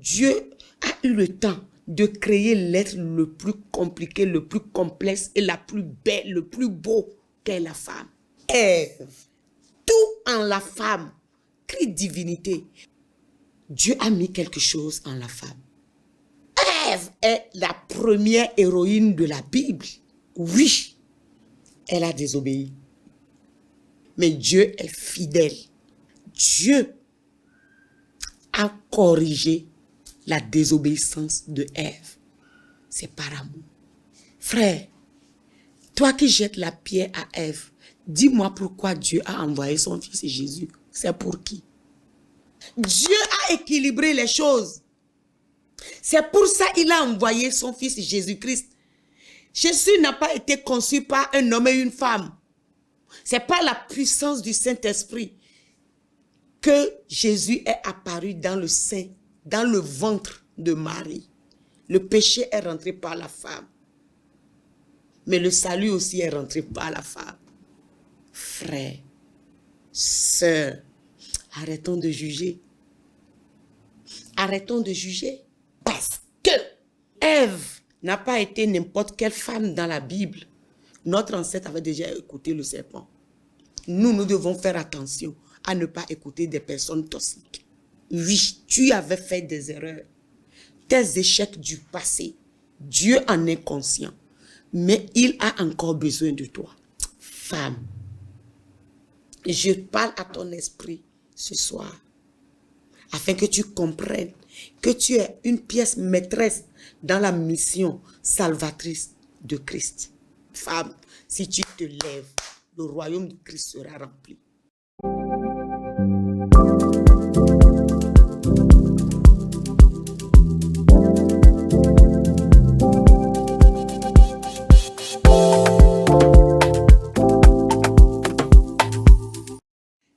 Dieu a eu le temps de créer l'être le plus compliqué, le plus complexe et la plus belle, le plus beau qu'est la femme. Ève, tout en la femme, crie divinité. Dieu a mis quelque chose en la femme. Ève est la première héroïne de la Bible. Oui, elle a désobéi. Mais Dieu est fidèle. Dieu a corrigé la désobéissance de Ève. C'est par amour. Frère, toi qui jettes la pierre à Ève, dis-moi pourquoi Dieu a envoyé son fils Jésus. C'est pour qui? Dieu a équilibré les choses. C'est pour ça qu'il a envoyé son fils Jésus-Christ. Jésus n'a pas été conçu par un homme et une femme. C'est par la puissance du Saint-Esprit que Jésus est apparu dans le sein, dans le ventre de Marie. Le péché est rentré par la femme. Mais le salut aussi est rentré par la femme. Frères, sœurs, arrêtons de juger. Arrêtons de juger. Parce que Ève n'a pas été n'importe quelle femme dans la Bible. Notre ancêtre avait déjà écouté le serpent. Nous devons faire attention à ne pas écouter des personnes toxiques. Oui, tu avais fait des erreurs. Tes échecs du passé, Dieu en est conscient. Mais il a encore besoin de toi. Femme, je parle à ton esprit ce soir, afin que tu comprennes que tu es une pièce maîtresse dans la mission salvatrice de Christ. Femme, si tu te lèves, le royaume de Christ sera rempli.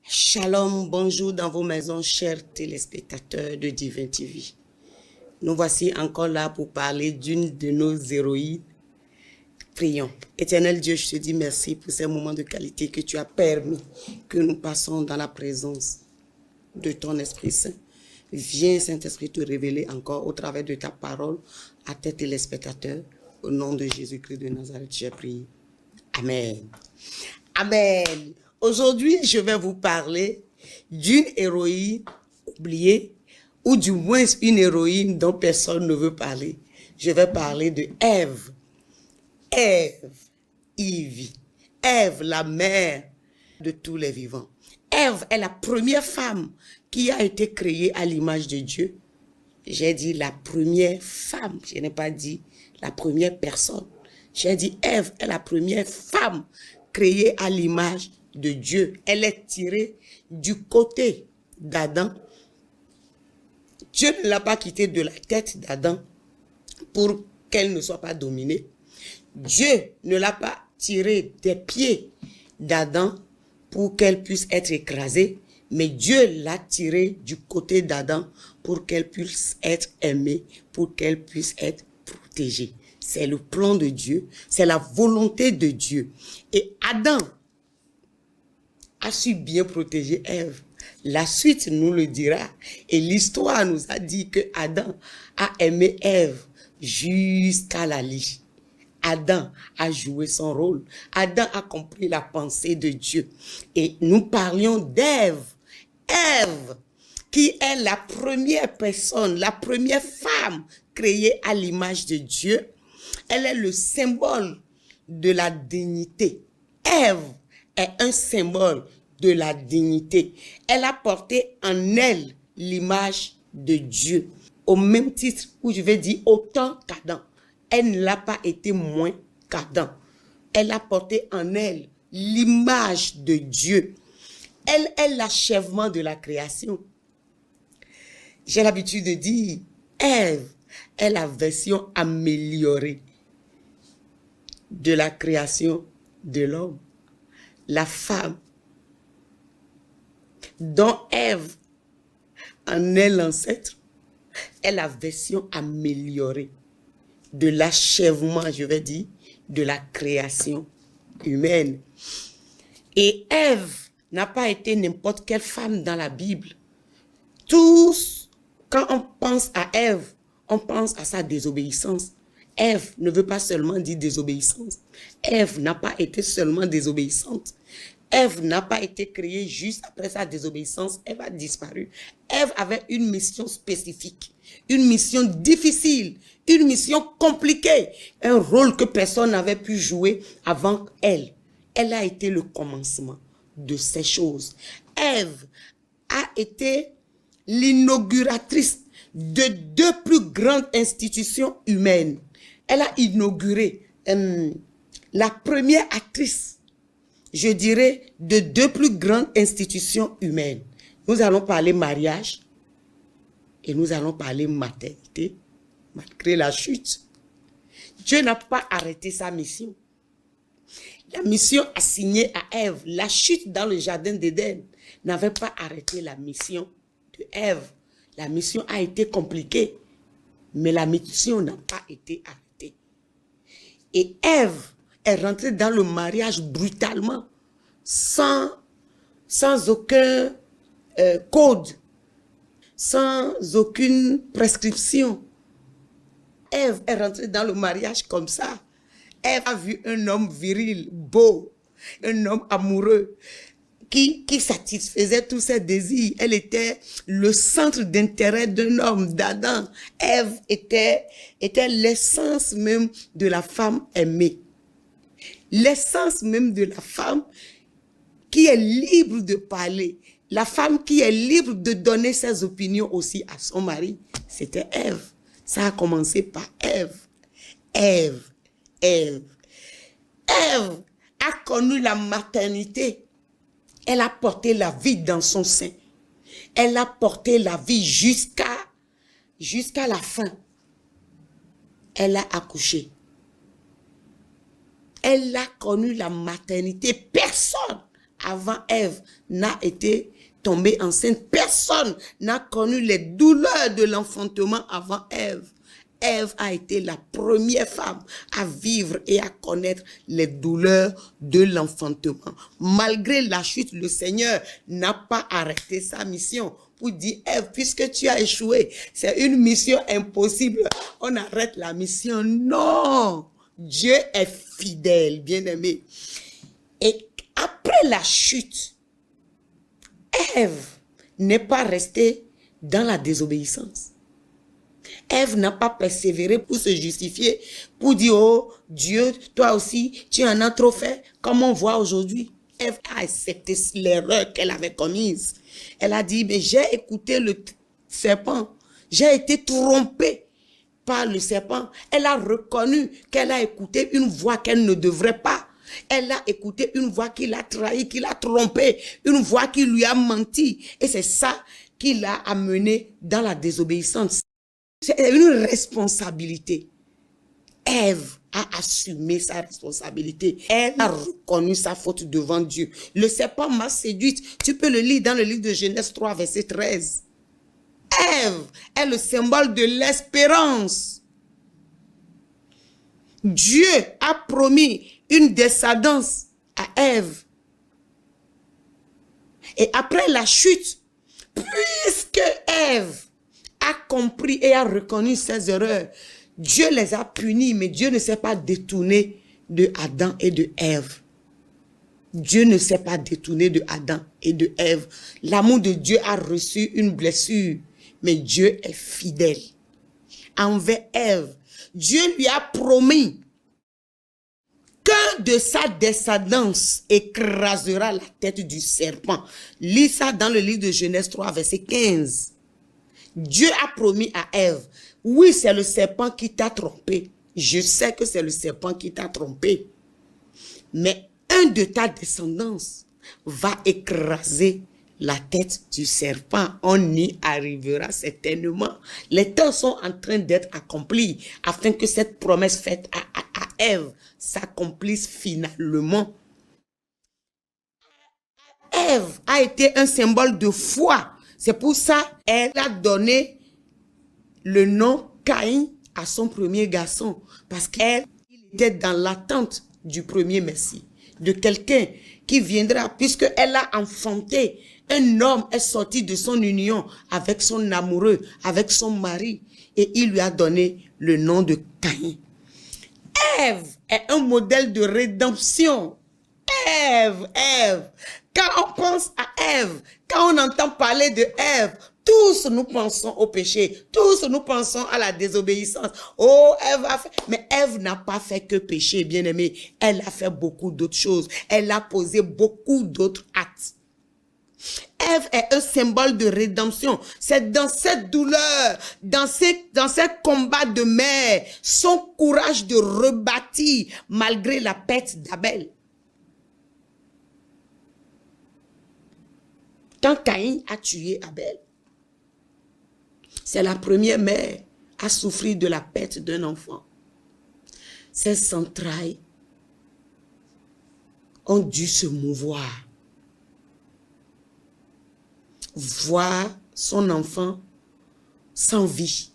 Shalom, bonjour dans vos maisons, chers téléspectateurs de Divin TV. Nous voici encore là pour parler d'une de nos héroïnes. Prions. Éternel Dieu, je te dis merci pour ces moments de qualité que tu as permis que nous passons dans la présence de ton Esprit Saint. Viens, Saint-Esprit, te révéler encore au travers de ta parole à tes téléspectateurs. Au nom de Jésus-Christ de Nazareth, j'ai prié. Amen. Amen. Aujourd'hui, je vais vous parler d'une héroïne oubliée, ou du moins une héroïne dont personne ne veut parler. Je vais parler de Ève. Ève, Ivy. Ève, la mère de tous les vivants. Ève est la première femme qui a été créée à l'image de Dieu. J'ai dit la première femme, je n'ai pas dit la première personne. J'ai dit Ève est la première femme créée à l'image de Dieu. Elle est tirée du côté d'Adam. Dieu ne l'a pas quittée de la tête d'Adam pour qu'elle ne soit pas dominée. Dieu ne l'a pas tirée des pieds d'Adam pour qu'elle puisse être écrasée, mais Dieu l'a tirée du côté d'Adam pour qu'elle puisse être aimée, pour qu'elle puisse être protégée. C'est le plan de Dieu, c'est la volonté de Dieu. Et Adam a su bien protéger Ève. La suite nous le dira. Et l'histoire nous a dit que Adam a aimé Ève jusqu'à la lie. Adam a joué son rôle. Adam a compris la pensée de Dieu. Et nous parlions d'Ève. Ève, qui est la première personne, la première femme créée à l'image de Dieu. Elle est le symbole de la dignité. Ève est un symbole de la dignité. Elle a porté en elle l'image de Dieu. Au même titre où je vais dire autant qu'Adam. Elle ne l'a pas été moins qu'Adam. Elle a porté en elle l'image de Dieu. Elle est l'achèvement de la création. J'ai l'habitude de dire, Ève est la version améliorée de la création de l'homme. La femme dont Ève en est l'ancêtre est la version améliorée de l'achèvement, je vais dire, de la création humaine. Et Ève n'a pas été n'importe quelle femme dans la Bible. Tous Quand on pense à Ève, on pense à sa désobéissance. Ève ne veut pas seulement dire désobéissance. Ève n'a pas été seulement désobéissante. Ève n'a pas été créée juste après sa désobéissance. Ève a disparu. Ève avait une mission spécifique, une mission difficile, une mission compliquée, un rôle que personne n'avait pu jouer avant elle. Elle a été le commencement de ces choses. Ève a été l'inauguratrice de deux plus grandes institutions humaines. Elle a inauguré la première actrice, je dirais, de deux plus grandes institutions humaines. Nous allons parler mariage et nous allons parler maternité, malgré la chute. Dieu n'a pas arrêté sa mission. La mission assignée à Ève, la chute dans le jardin d'Éden, n'avait pas arrêté la mission de Ève. La mission a été compliquée, mais la mission n'a pas été arrêtée. Et Ève est rentrée dans le mariage brutalement, sans aucun code, sans aucune prescription. Ève est rentrée dans le mariage comme ça. Ève a vu un homme viril, beau, un homme amoureux, qui satisfaisait tous ses désirs. Elle était le centre d'intérêt d'un homme, d'Adam. Ève était l'essence même de la femme aimée. L'essence même de la femme qui est libre de parler. La femme qui est libre de donner ses opinions aussi à son mari. C'était Ève. Ça a commencé par Ève. Ève a connu la maternité. Elle a porté la vie dans son sein. Elle a porté la vie jusqu'à la fin. Elle a accouché. Elle a connu la maternité. Personne avant Ève n'a été tombé enceinte. Personne n'a connu les douleurs de l'enfantement avant Ève. Ève a été la première femme à vivre et à connaître les douleurs de l'enfantement. Malgré la chute, le Seigneur n'a pas arrêté sa mission pour dire, Ève, puisque tu as échoué, c'est une mission impossible, on arrête la mission. Non, Dieu est fidèle, bien-aimé. Et après la chute, Ève n'est pas restée dans la désobéissance. Ève n'a pas persévéré pour se justifier, pour dire, oh Dieu, toi aussi, tu en as trop fait, comme on voit aujourd'hui. Ève a accepté l'erreur qu'elle avait commise. Elle a dit, mais j'ai écouté le serpent, j'ai été trompée par le serpent. Elle a reconnu qu'elle a écouté une voix qu'elle ne devrait pas. Elle a écouté une voix qui l'a trahi, qui l'a trompée, une voix qui lui a menti. Et c'est ça qui l'a amenée dans la désobéissance. C'est une responsabilité. Ève a assumé sa responsabilité. Elle a reconnu sa faute devant Dieu. Le serpent m'a séduite. Tu peux le lire dans le livre de Genèse 3, verset 13. Ève est le symbole de l'espérance. Dieu a promis une descendance à Ève. Et après la chute, puisque Ève a compris et a reconnu ses erreurs, Dieu les a punis, mais Dieu ne s'est pas détourné de Adam et de Ève. Dieu ne s'est pas détourné de Adam et de Ève. L'amour de Dieu a reçu une blessure, mais Dieu est fidèle envers Ève. Dieu lui a promis qu'un de sa descendance écrasera la tête du serpent. Lis ça dans le livre de Genèse 3, verset 15. Dieu a promis à Ève, oui, c'est le serpent qui t'a trompé. Je sais que c'est le serpent qui t'a trompé. Mais un de ta descendance va écraser la tête du serpent. On y arrivera certainement. Les temps sont en train d'être accomplis afin que cette promesse faite à Ève s'accomplisse finalement. Ève a été un symbole de foi. C'est pour ça qu'elle a donné le nom Caïn à son premier garçon. Parce qu'elle était dans l'attente du premier Messie. De quelqu'un qui viendra, puisqu'elle a enfanté Un homme est sorti de son union avec son amoureux, avec son mari, et il lui a donné le nom de Caïn. Ève est un modèle de rédemption. Ève. Quand on pense à Ève, quand on entend parler de Ève, tous nous pensons au péché, tous nous pensons à la désobéissance. Oh, Ève a fait... Mais Ève n'a pas fait que pécher, bien-aimé. Elle a fait beaucoup d'autres choses. Elle a posé beaucoup d'autres actes. Ève est un symbole de rédemption. C'est dans cette douleur, dans ces combats de mère, son courage de rebâtir malgré la perte d'Abel. Quand Caïn a tué Abel, c'est la première mère à souffrir de la perte d'un enfant. Ses entrailles ont dû se mouvoir. Voir son enfant sans vie.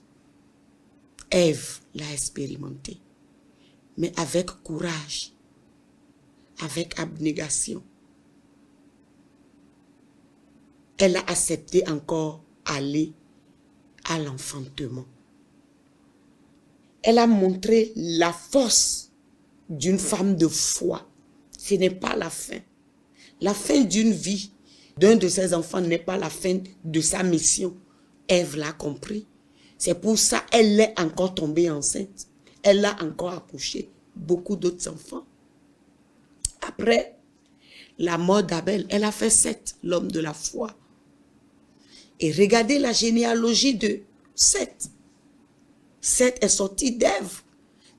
Ève l'a expérimenté, mais avec courage, avec abnégation. Elle a accepté encore aller à l'enfantement. Elle a montré la force d'une femme de foi. Ce n'est pas la fin. La fin d'une vie d'un de ses enfants n'est pas la fin de sa mission. Ève l'a compris. C'est pour ça qu'elle est encore tombée enceinte. Elle a encore accouché beaucoup d'autres enfants. Après la mort d'Abel, elle a fait Seth, l'homme de la foi. Et regardez la généalogie de Seth. Seth est sorti d'Ève.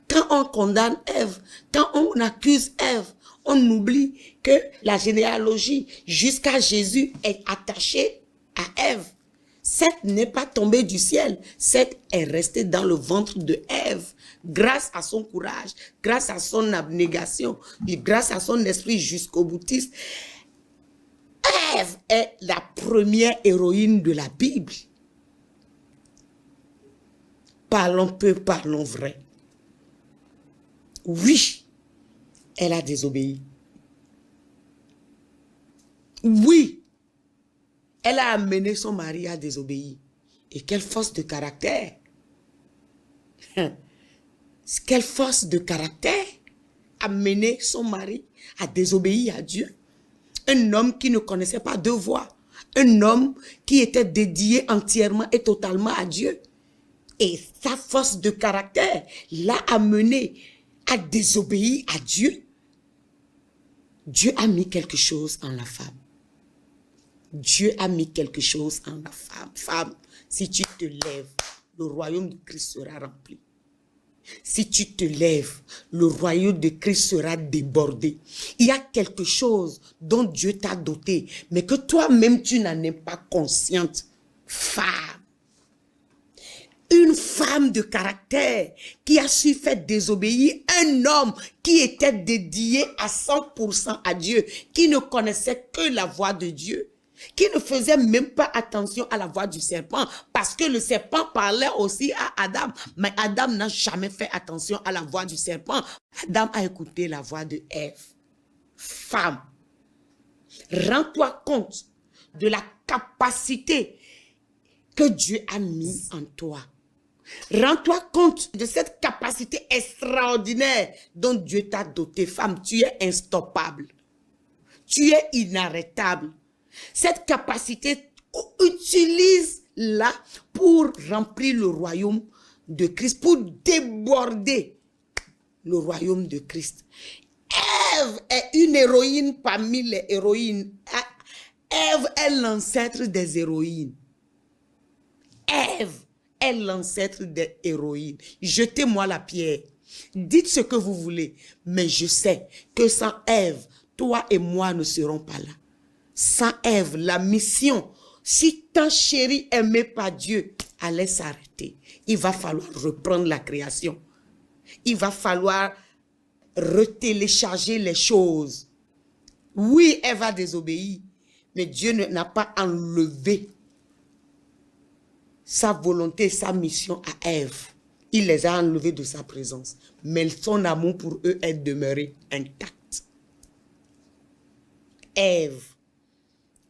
Quand on condamne Ève, quand on accuse Ève, on oublie que la généalogie jusqu'à Jésus est attachée à Ève. Seth n'est pas tombé du ciel. Seth est resté dans le ventre de Ève. Grâce à son courage, grâce à son abnégation, et grâce à son esprit jusqu'au boutiste. Ève est la première héroïne de la Bible. Parlons peu, parlons vrai. Oui, elle a désobéi. Oui, elle a amené son mari à désobéir. Et quelle force de caractère. Quelle force de caractère. Amener son mari à désobéir à Dieu. Un homme qui ne connaissait pas deux voies. Un homme qui était dédié entièrement et totalement à Dieu. Et sa force de caractère l'a amené à désobéir à Dieu. Dieu a mis quelque chose en la femme. Dieu a mis quelque chose en la femme. Femme, si tu te lèves, le royaume de Christ sera rempli. Si tu te lèves, le royaume de Christ sera débordé. Il y a quelque chose dont Dieu t'a doté, mais que toi-même tu n'en es pas consciente. Femme. Une femme de caractère qui a su faire désobéir un homme qui était dédié à 100% à Dieu, qui ne connaissait que la voix de Dieu, qui ne faisait même pas attention à la voix du serpent, parce que le serpent parlait aussi à Adam, mais Adam n'a jamais fait attention à la voix du serpent. Adam a écouté la voix de Ève. Femme, rends-toi compte de la capacité que Dieu a mise en toi. Rends-toi compte de cette capacité extraordinaire dont Dieu t'a doté. Femme, tu es instoppable. Tu es inarrêtable. Cette capacité, utilise-la pour remplir le royaume de Christ, pour déborder le royaume de Christ. Ève est une héroïne parmi les héroïnes. Ève est l'ancêtre des héroïnes. Ève est l'ancêtre des héroïnes. Jetez-moi la pierre. Dites ce que vous voulez. Mais je sais que sans Ève, toi et moi ne serons pas là. Sans Ève, la mission, si ta chérie aimée par Dieu allait s'arrêter, il va falloir reprendre la création. Il va falloir retélécharger les choses. Oui, Ève a désobéi, mais Dieu n'a pas enlevé sa volonté, sa mission à Ève. Il les a enlevés de sa présence. Mais son amour pour eux est demeuré intact. Ève,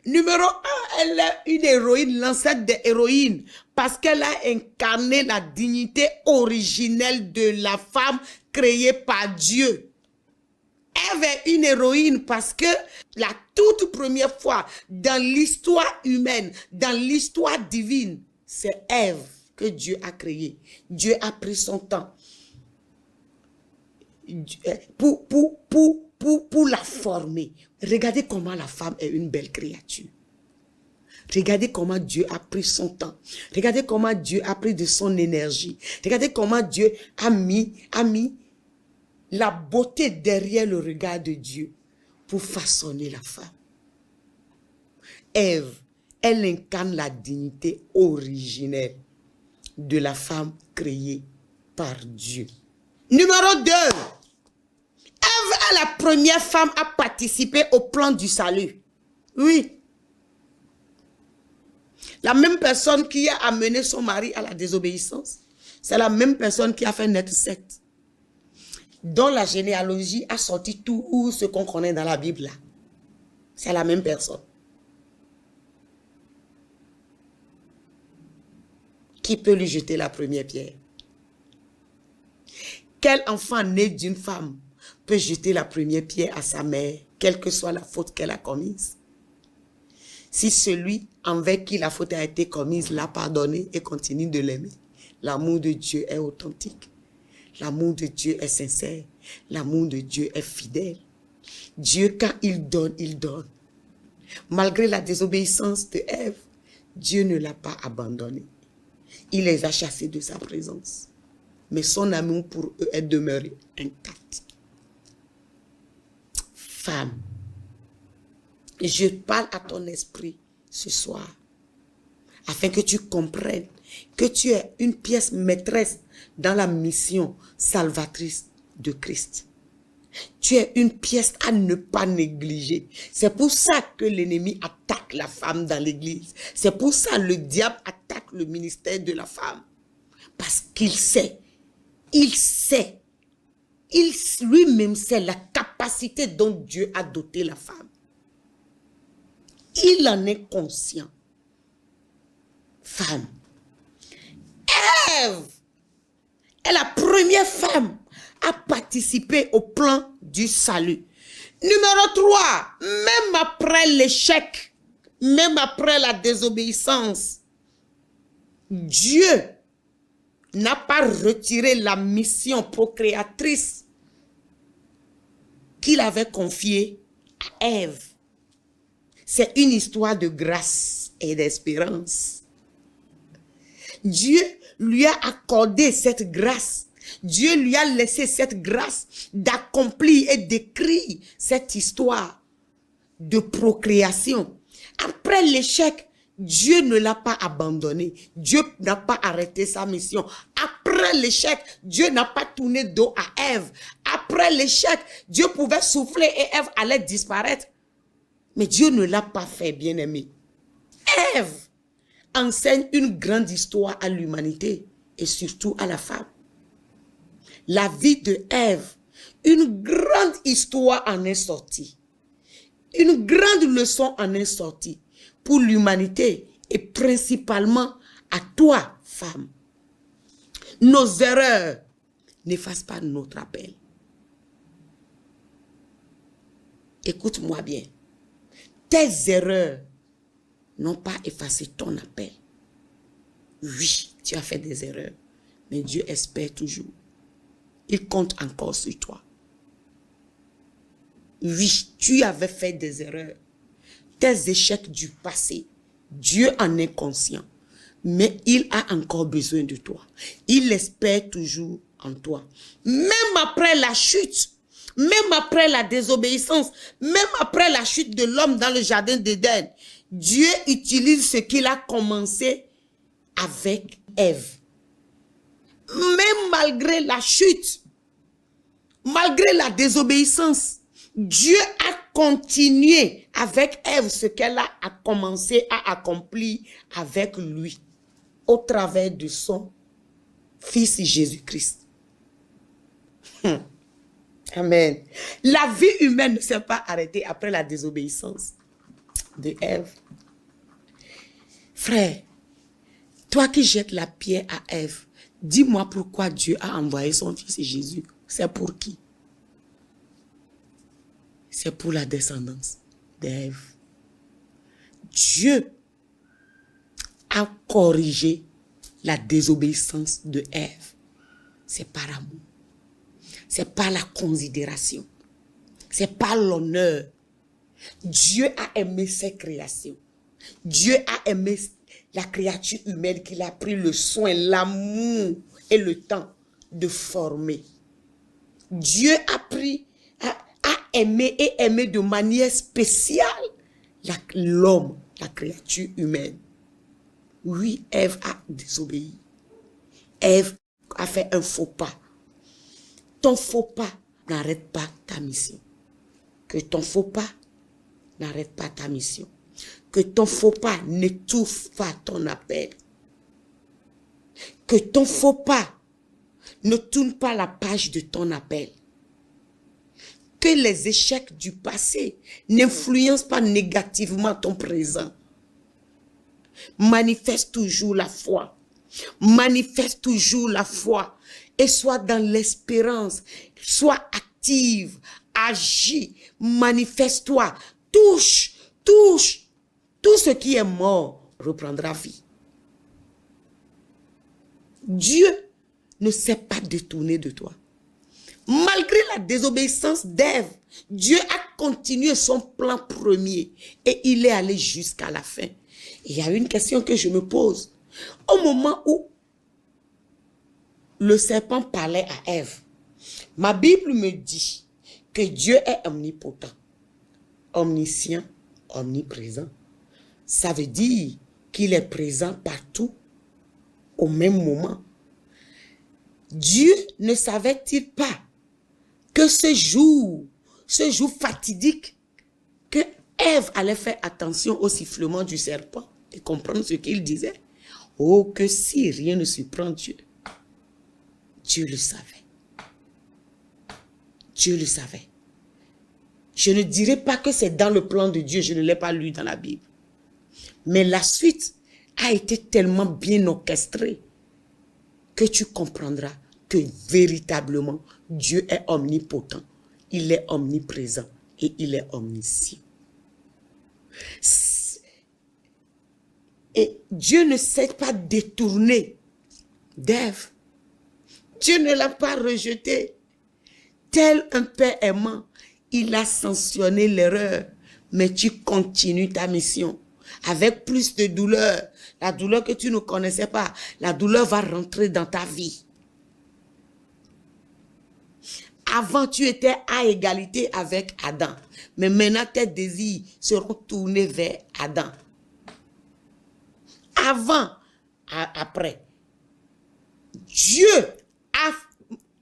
Numéro un, elle est une héroïne, l'ancêtre des héroïnes, parce qu'elle a incarné la dignité originelle de la femme créée par Dieu. Ève est une héroïne parce que la toute première fois dans l'histoire humaine, dans l'histoire divine, c'est Ève que Dieu a créée. Dieu a pris son temps pour la former. Regardez comment la femme est une belle créature. Regardez comment Dieu a pris son temps. Regardez comment Dieu a pris de son énergie. Regardez comment Dieu a mis la beauté derrière le regard de Dieu pour façonner la femme. Ève, elle incarne la dignité originelle de la femme créée par Dieu. Numéro 2. Ève est la première femme à participer au plan du salut. Oui. La même personne qui a amené son mari à la désobéissance, c'est la même personne qui a fait naître Seth, dont la généalogie a sorti tout ce qu'on connaît dans la Bible là. C'est la même personne. Qui peut lui jeter la première pierre? Quel enfant né d'une femme peut jeter la première pierre à sa mère, quelle que soit la faute qu'elle a commise? Si celui envers qui la faute a été commise l'a pardonné et continue de l'aimer, l'amour de Dieu est authentique. L'amour de Dieu est sincère. L'amour de Dieu est fidèle. Dieu, quand il donne, il donne. Malgré la désobéissance de Ève, Dieu ne l'a pas abandonné. Il les a chassés de sa présence. Mais son amour pour eux est demeuré intact. Femme, je parle à ton esprit ce soir, afin que tu comprennes que tu es une pièce maîtresse dans la mission salvatrice de Christ. Tu es une pièce à ne pas négliger. C'est pour ça que l'ennemi attaque la femme dans l'église. C'est pour ça que le diable attaque le ministère de la femme. Parce qu'il sait, lui-même sait la capacité dont Dieu a doté la femme. Il en est conscient. Femme. Ève est la première femme à participer au plan du salut. Numéro 3, même après l'échec, même après la désobéissance, Dieu n'a pas retiré la mission procréatrice qu'il avait confiée à Ève. C'est une histoire de grâce et d'espérance. Dieu lui a accordé cette grâce. Dieu lui a laissé cette grâce d'accomplir et d'écrire cette histoire de procréation. Après l'échec, Dieu ne l'a pas abandonné. Dieu n'a pas arrêté sa mission. Après l'échec, Dieu n'a pas tourné dos à Ève. Après l'échec, Dieu pouvait souffler et Ève allait disparaître. Mais Dieu ne l'a pas fait, bien-aimé. Ève enseigne une grande histoire à l'humanité et surtout à la femme. La vie de Ève, une grande histoire en est sortie. Une grande leçon en est sortie pour l'humanité et principalement à toi, femme. Nos erreurs n'effacent pas notre appel. Écoute-moi bien. Tes erreurs n'ont pas effacé ton appel. Oui, tu as fait des erreurs, mais Dieu espère toujours. Il compte encore sur toi. Oui, tu avais fait des erreurs. Tes échecs du passé, Dieu en est conscient. Mais il a encore besoin de toi. Il espère toujours en toi. Même après la chute, même après la désobéissance, même après la chute de l'homme dans le jardin d'Éden, Dieu utilise ce qu'il a commencé avec Ève. Même malgré la chute, malgré la désobéissance, Dieu a continué avec Ève ce qu'elle a commencé à accomplir avec lui au travers de son Fils Jésus-Christ. Amen. La vie humaine ne s'est pas arrêtée après la désobéissance. de Ève. Frère, toi qui jettes la pierre à Ève, dis-moi pourquoi Dieu a envoyé son fils Jésus. C'est pour qui? C'est pour la descendance d'Ève. Dieu a corrigé la désobéissance de Ève. C'est par amour. C'est par la considération. C'est par l'honneur. Dieu a aimé ses créations. Dieu a aimé la créature humaine qu'il a pris le soin, l'amour et le temps de former. Dieu a aimé et aimé de manière spéciale l'homme, la créature humaine. Oui, Ève a désobéi. Ève a fait un faux pas. Ton faux pas n'arrête pas ta mission. Que ton faux pas n'arrête pas ta mission. Que ton faux pas n'étouffe pas ton appel. Que ton faux pas ne tourne pas la page de ton appel. Que les échecs du passé n'influencent pas négativement ton présent. Manifeste toujours la foi. Manifeste toujours la foi. Et sois dans l'espérance. Sois active. Agis. Manifeste-toi. Touche. Tout ce qui est mort reprendra vie. Dieu ne s'est pas détourné de toi. Malgré la désobéissance d'Ève, Dieu a continué son plan premier et il est allé jusqu'à la fin. Il y a une question que je me pose. Au moment où le serpent parlait à Ève, ma Bible me dit que Dieu est omnipotent, omniscient, omniprésent. Ça veut dire qu'il est présent partout au même moment. Dieu ne savait-il pas que ce jour fatidique, que Ève allait faire attention au sifflement du serpent et comprendre ce qu'il disait? Oh, que si rien ne surprend Dieu. Dieu le savait. Dieu le savait. Je ne dirais pas que c'est dans le plan de Dieu, je ne l'ai pas lu dans la Bible. Mais la suite a été tellement bien orchestrée que tu comprendras que véritablement Dieu est omnipotent, il est omniprésent et il est omniscient. Et Dieu ne s'est pas détourné d'Ève. Dieu ne l'a pas rejeté. Tel un père aimant, il a sanctionné l'erreur, mais tu continues ta mission. Avec plus de douleur, la douleur que tu ne connaissais pas, la douleur va rentrer dans ta vie. Avant, tu étais à égalité avec Adam, mais maintenant tes désirs seront tournés vers Adam. Avant, après, Dieu a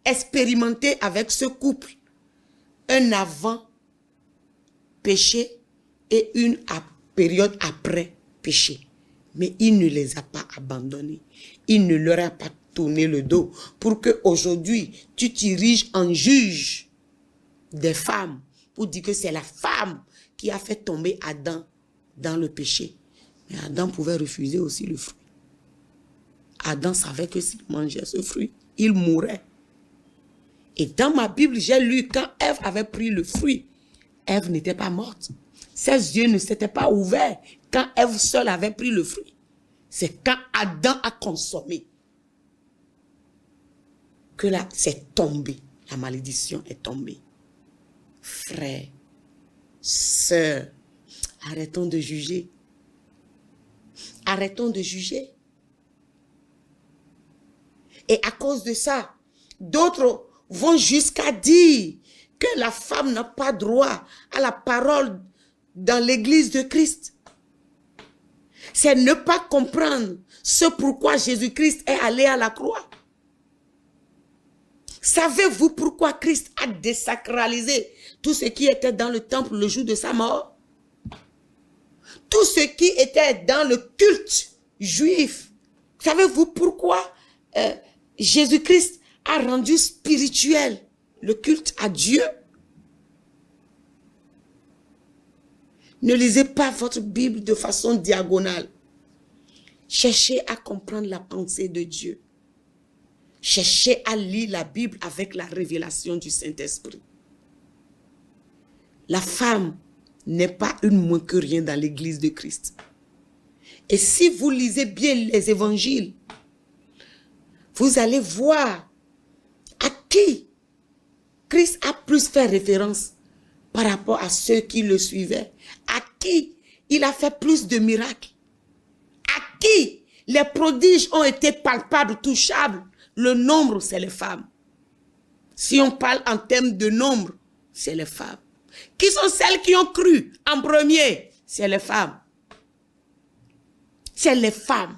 expérimenté avec ce couple un avant péché et une période après péché. Mais il ne les a pas abandonnés. Il ne leur a pas tourné le dos pour qu'aujourd'hui, tu t'ériges en juge des femmes pour dire que c'est la femme qui a fait tomber Adam dans le péché. Mais Adam pouvait refuser aussi le fruit. Adam savait que s'il mangeait ce fruit, il mourrait. Et dans ma Bible, j'ai lu quand Ève avait pris le fruit, Ève n'était pas morte. Ses yeux ne s'étaient pas ouverts quand Ève seule avait pris le fruit. C'est quand Adam a consommé que là, c'est tombé. La malédiction est tombée. Frères, sœurs, arrêtons de juger. Arrêtons de juger. Et à cause de ça, d'autres vont jusqu'à dire que la femme n'a pas droit à la parole dans l'église de Christ. C'est ne pas comprendre ce pourquoi Jésus-Christ est allé à la croix. Savez-vous pourquoi Christ a désacralisé tout ce qui était dans le temple le jour de sa mort? Tout ce qui était dans le culte juif. Savez-vous pourquoi Jésus-Christ a rendu spirituel le culte à Dieu? Ne lisez pas votre Bible de façon diagonale. Cherchez à comprendre la pensée de Dieu. Cherchez à lire la Bible avec la révélation du Saint-Esprit. La femme n'est pas une moins que rien dans l'Église de Christ. Et si vous lisez bien les évangiles, vous allez voir à qui Christ a plus fait référence par rapport à ceux qui le suivaient. À qui il a fait plus de miracles. À qui les prodiges ont été palpables, touchables. Le nombre, c'est les femmes. Si on parle en termes de nombre, c'est les femmes. Qui sont celles qui ont cru en premier? C'est les femmes. C'est les femmes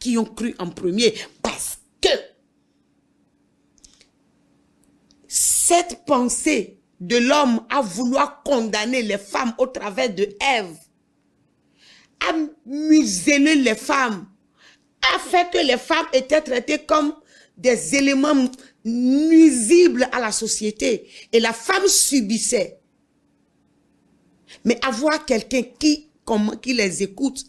qui ont cru en premier parce que cette pensée de l'homme à vouloir condamner les femmes au travers de Ève, a muselé les femmes, a fait que les femmes étaient traitées comme des éléments nuisibles à la société et la femme subissait. Mais avoir quelqu'un qui les écoute,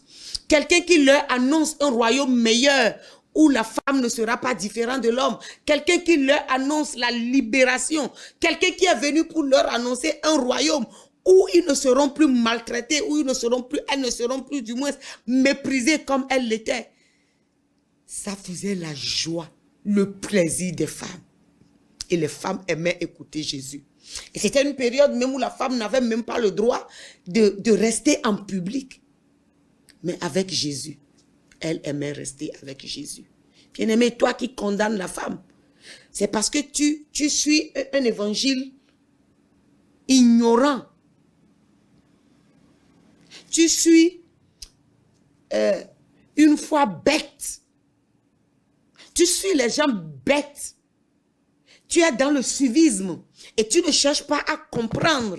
quelqu'un qui leur annonce un royaume meilleur où la femme ne sera pas différente de l'homme, quelqu'un qui leur annonce la libération, quelqu'un qui est venu pour leur annoncer un royaume où ils ne seront plus maltraités, où elles ne seront plus du moins méprisées comme elles l'étaient. Ça faisait la joie, le plaisir des femmes. Et les femmes aimaient écouter Jésus. Et c'était une période même où la femme n'avait même pas le droit de rester en public. Mais avec Jésus, elle aimait rester avec Jésus. Bien-aimé, toi qui condamnes la femme, c'est parce que tu suis un évangile ignorant. Tu suis une foi bête. Tu suis les gens bêtes. Tu es dans le suivisme et tu ne cherches pas à comprendre.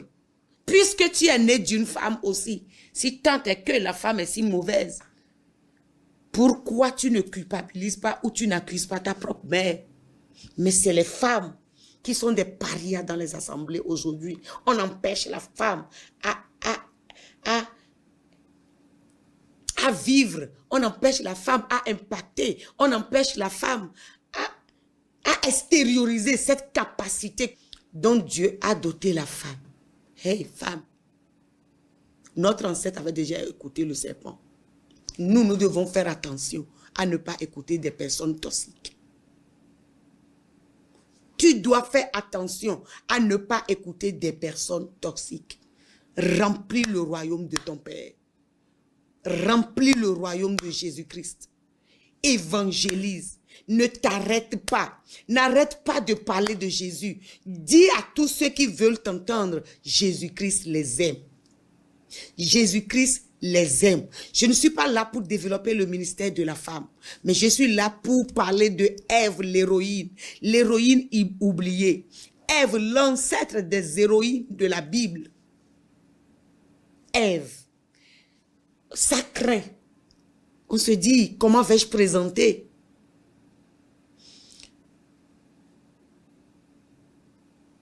Puisque tu es né d'une femme aussi, si tant est que la femme est si mauvaise, pourquoi tu ne culpabilises pas ou tu n'accuses pas ta propre mère? Mais c'est les femmes qui sont des parias dans les assemblées aujourd'hui. On empêche la femme à vivre. On empêche la femme à impacter. On empêche la femme à extérioriser cette capacité dont Dieu a doté la femme. Hey, femme, notre ancêtre avait déjà écouté le serpent. Nous devons faire attention à ne pas écouter des personnes toxiques. Tu dois faire attention à ne pas écouter des personnes toxiques. Remplis le royaume de ton Père. Remplis le royaume de Jésus-Christ. Évangélise. Ne t'arrête pas. N'arrête pas de parler de Jésus. Dis à tous ceux qui veulent t'entendre, Jésus-Christ les aime. Jésus-Christ les aime. Je ne suis pas là pour développer le ministère de la femme, mais je suis là pour parler de Ève, l'héroïne oubliée. Ève, l'ancêtre des héroïnes de la Bible. Ève, ça craint. On se dit, comment vais-je présenter?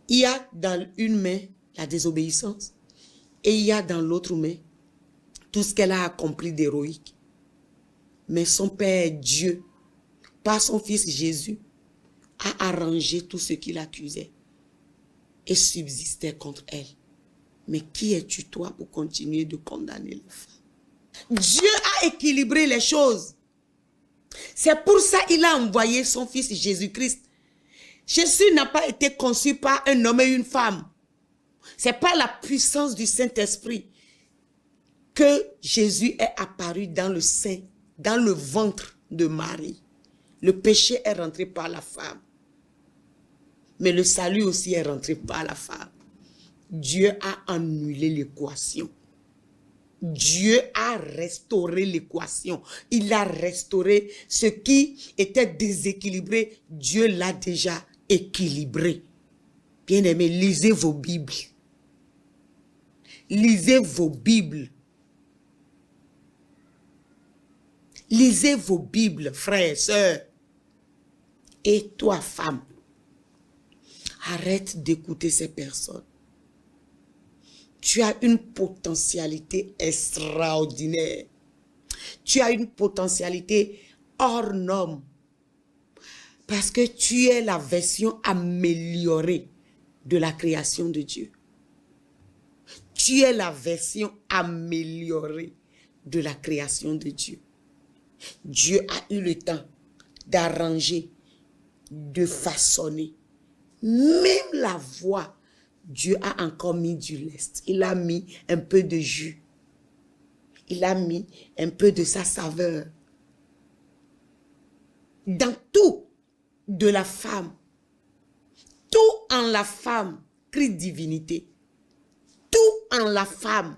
Il y a dans une main la désobéissance et il y a dans l'autre main tout ce qu'elle a accompli d'héroïque. Mais son Père Dieu, par son Fils Jésus, a arrangé tout ce qu'il accusait et subsistait contre elle. Mais qui es-tu toi pour continuer de condamner les femmes? Dieu a équilibré les choses. C'est pour ça qu'il a envoyé son Fils Jésus-Christ. Jésus n'a pas été conçu par un homme et une femme. C'est par la puissance du Saint-Esprit que Jésus est apparu dans le sein, dans le ventre de Marie. Le péché est rentré par la femme. Mais le salut aussi est rentré par la femme. Dieu a annulé l'équation. Dieu a restauré l'équation. Il a restauré ce qui était déséquilibré. Dieu l'a déjà équilibré. Bien-aimés, lisez vos Bibles. Lisez vos Bibles. Lisez vos Bibles, frères et sœurs. Et toi, femme, arrête d'écouter ces personnes. Tu as une potentialité extraordinaire. Tu as une potentialité hors norme. Parce que tu es la version améliorée de la création de Dieu. Tu es la version améliorée de la création de Dieu. Dieu a eu le temps d'arranger, de façonner. Même la voix, Dieu a encore mis du lest. Il a mis un peu de jus. Il a mis un peu de sa saveur. Dans tout de la femme, tout en la femme crie divinité. Tout en la femme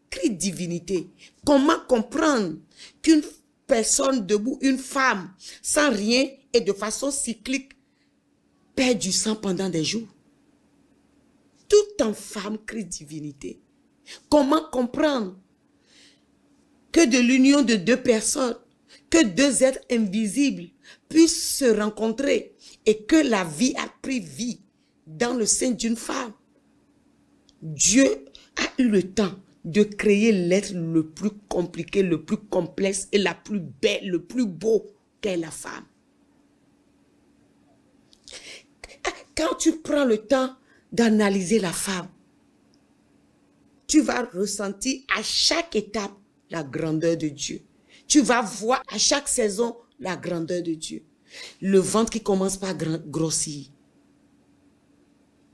crie divinité. Comment comprendre qu'une personne debout, une femme, sans rien et de façon cyclique, perd du sang pendant des jours? Tout en femme crie divinité. Comment comprendre que de l'union de deux personnes, que deux êtres invisibles puissent se rencontrer et que la vie a pris vie dans le sein d'une femme? Dieu a eu le temps de créer l'être le plus compliqué, le plus complexe et la plus belle, le plus beau qu'est la femme. Quand tu prends le temps d'analyser la femme, tu vas ressentir à chaque étape la grandeur de Dieu. Tu vas voir à chaque saison la grandeur de Dieu. Le ventre qui commence par grossir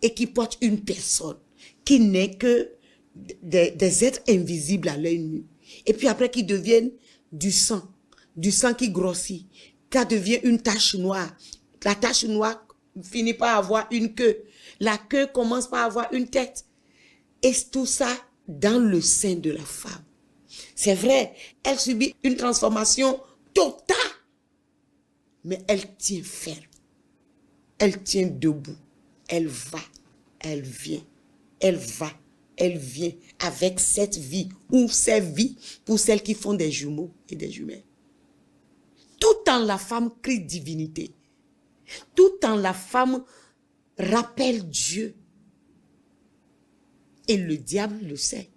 et qui porte une personne qui n'est que des êtres invisibles à l'œil nu. Et puis après qui deviennent du sang qui grossit, qui devient une tache noire. La tache noire finit par avoir une queue. La queue commence par avoir une tête. Et tout ça dans le sein de la femme. C'est vrai, elle subit une transformation totale. Mais elle tient ferme. Elle tient debout. Elle va, elle vient. Elle va, elle vient avec cette vie ou ces vies pour celles qui font des jumeaux et des jumelles. Tout en la femme crie divinité. Tout en la femme rappelle Dieu. Et le diable le sait.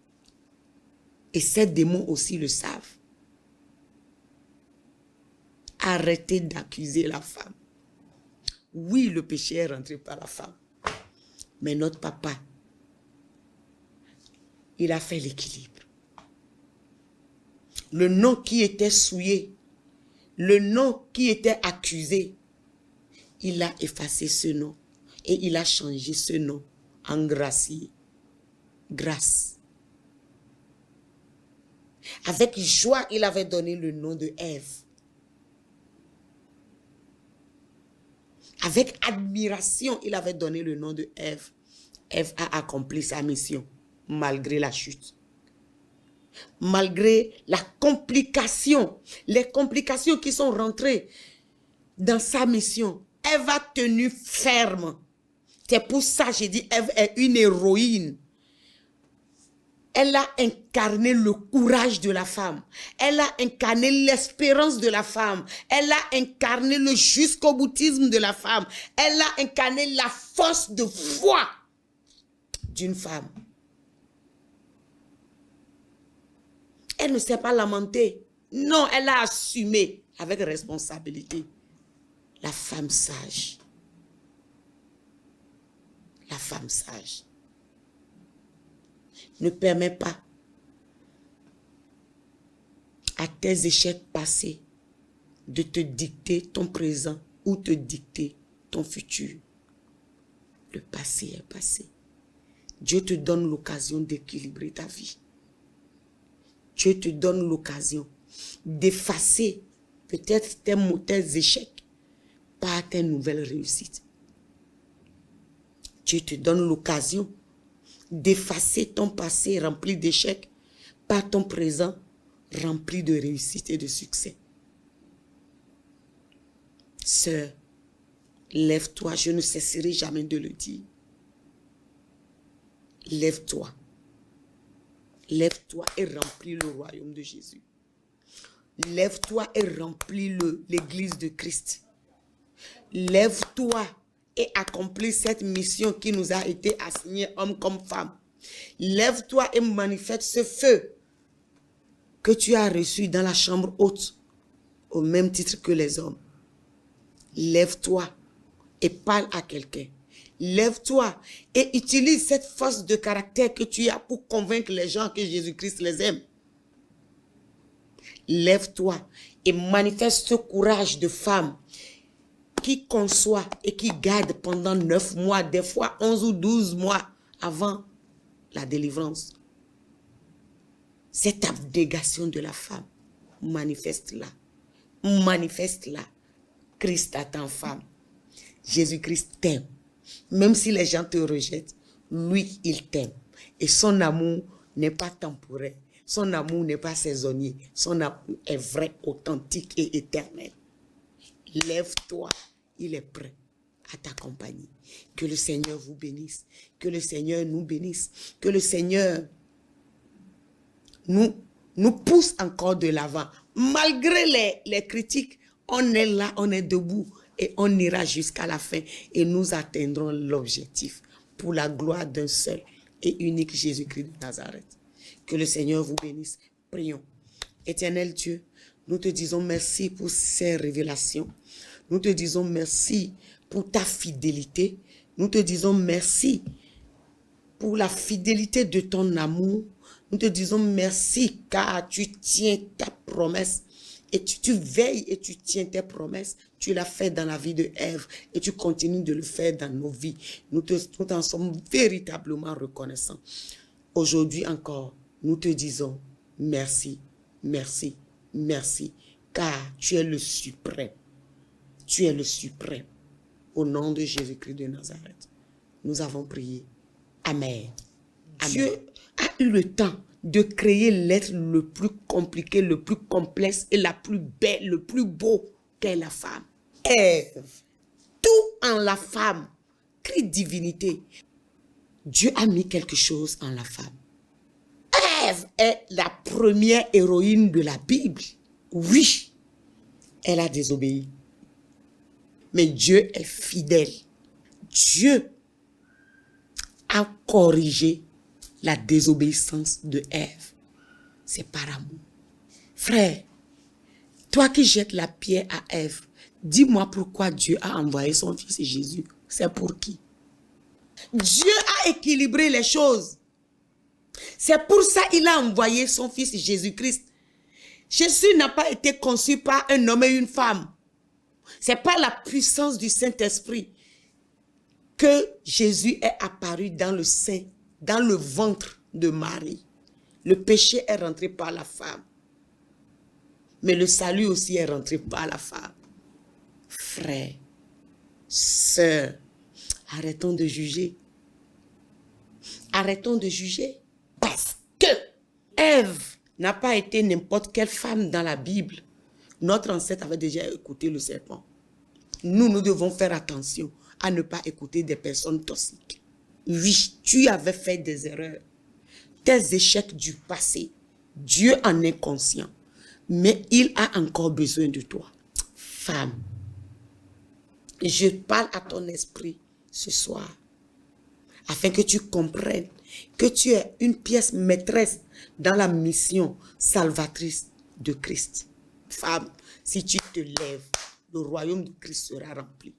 Et ces démons aussi le savent. Arrêtez d'accuser la femme. Oui, le péché est rentré par la femme. Mais notre papa, il a fait l'équilibre. Le nom qui était souillé, le nom qui était accusé, il a effacé ce nom. Et il a changé ce nom en gracié. Grâce. Avec joie, il avait donné le nom de Ève. Avec admiration, il avait donné le nom de Ève. Ève a accompli sa mission, malgré la chute. Malgré la complication, les complications qui sont rentrées dans sa mission. Ève a tenu ferme. C'est pour ça que j'ai dit Ève est une héroïne. Elle a incarné le courage de la femme. Elle a incarné l'espérance de la femme. Elle a incarné le jusqu'au boutisme de la femme. Elle a incarné la force de foi d'une femme. Elle ne s'est pas lamentée. Non, elle a assumé avec responsabilité. La femme sage. La femme sage. Ne permets pas à tes échecs passés de te dicter ton présent ou te dicter ton futur. Le passé est passé. Dieu te donne l'occasion d'équilibrer ta vie. Dieu te donne l'occasion d'effacer peut-être tes échecs par tes nouvelles réussites. Dieu te donne l'occasion d'effacer ton passé rempli d'échecs par ton présent rempli de réussite et de succès. Sœur, lève-toi, je ne cesserai jamais de le dire. Lève-toi. Lève-toi et remplis le royaume de Jésus. Lève-toi et remplis l'église de Christ. Lève-toi et accomplis cette mission qui nous a été assignée, homme comme femme. Lève-toi et manifeste ce feu que tu as reçu dans la chambre haute, au même titre que les hommes. Lève-toi et parle à quelqu'un. Lève-toi et utilise cette force de caractère que tu as pour convaincre les gens que Jésus-Christ les aime. Lève-toi et manifeste ce courage de femme qui conçoit et qui garde pendant 9 mois, des fois 11 ou 12 mois avant la délivrance. Cette abnégation de la femme, manifeste-la. Manifeste-la. Christ attend femme. Jésus-Christ t'aime. Même si les gens te rejettent, lui, il t'aime. Et son amour n'est pas temporaire. Son amour n'est pas saisonnier. Son amour est vrai, authentique et éternel. Lève-toi, il est prêt à t'accompagner. Que le Seigneur vous bénisse. Que le Seigneur nous bénisse. Que le Seigneur nous pousse encore de l'avant. Malgré les critiques, on est là, on est debout et on ira jusqu'à la fin et nous atteindrons l'objectif pour la gloire d'un seul et unique Jésus-Christ de Nazareth. Que le Seigneur vous bénisse. Prions. Éternel Dieu, nous te disons merci pour ces révélations. Nous te disons merci pour ta fidélité. Nous te disons merci pour la fidélité de ton amour. Nous te disons merci car tu tiens ta promesse et tu veilles et tu tiens tes promesses. Tu l'as fait dans la vie de Ève et tu continues de le faire dans nos vies. Nous t'en sommes véritablement reconnaissants. Aujourd'hui encore, nous te disons merci, merci, merci car tu es le suprême. Tu es le suprême. Au nom de Jésus-Christ de Nazareth, nous avons prié. Amen. Amen. Dieu a eu le temps de créer l'être le plus compliqué, le plus complexe et la plus belle, le plus beau qu'est la femme. Ève, tout en la femme, crie divinité. Dieu a mis quelque chose en la femme. Ève est la première héroïne de la Bible. Oui, elle a désobéi. Mais Dieu est fidèle. Dieu a corrigé la désobéissance de Ève. C'est par amour. Frère, toi qui jettes la pierre à Ève, dis-moi pourquoi Dieu a envoyé son fils Jésus. C'est pour qui? Dieu a équilibré les choses. C'est pour ça qu'il a envoyé son fils Jésus-Christ. Jésus n'a pas été conçu par un homme et une femme. C'est par la puissance du Saint-Esprit que Jésus est apparu dans le sein, dans le ventre de Marie. Le péché est rentré par la femme. Mais le salut aussi est rentré par la femme. Frères, sœurs, arrêtons de juger. Arrêtons de juger. Parce que Ève n'a pas été n'importe quelle femme dans la Bible. Notre ancêtre avait déjà écouté le serpent. Nous devons faire attention à ne pas écouter des personnes toxiques. Oui, tu avais fait des erreurs. Tes échecs du passé, Dieu en est conscient. Mais il a encore besoin de toi. Femme, je parle à ton esprit ce soir, afin que tu comprennes que tu es une pièce maîtresse dans la mission salvatrice de Christ. Femme, si tu te lèves, le royaume de Christ sera rempli.